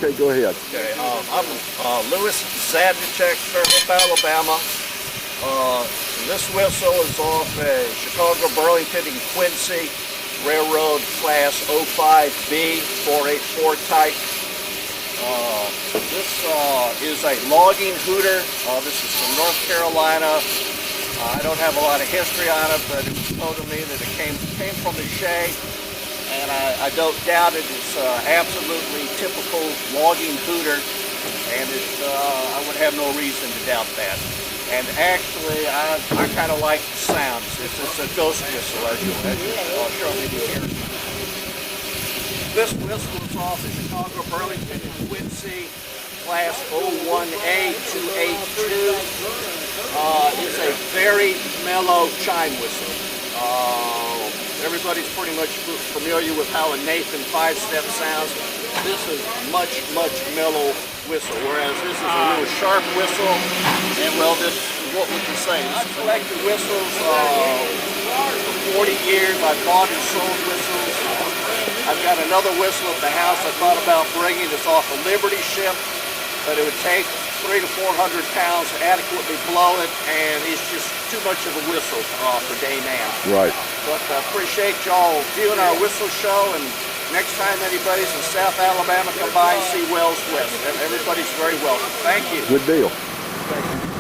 Okay, go ahead. Okay, I'm Louis Zadnicek, Fairhope, Alabama. This whistle is off a Chicago, Burlington, and Quincy Railroad Class 05B 484 type. This is a logging hooter. This is from North Carolina. I don't have a lot of history on it, but it was told to me that it came from the Shea, and I don't doubt it. It's absolutely typical logging hooter, and I would have no reason to doubt that. And actually, I kind of like the sounds. It's a ghost whistle, as you'll shortly hear. This whistle is off the Chicago, Burlington, and Quincy Class 01A 282. It's a very mellow chime whistle. Everybody's pretty much familiar with how a Nathan 5-step sounds. This is much mellow whistle, whereas this is a little sharp whistle. And well, this is what we can say. I've collected whistles for 40 years. I've bought and sold whistles. I've got another whistle at the house I thought about bringing. It's off a Liberty ship, but it would take 300 to 400 pounds to adequately blow it, and it's just too much of a whistle for day man. Right. But I appreciate y'all viewing our whistle show, and next time anybody's in South Alabama, come by and see Wells West. Everybody's very welcome. Thank you. Good deal. Thank you.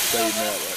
fading out right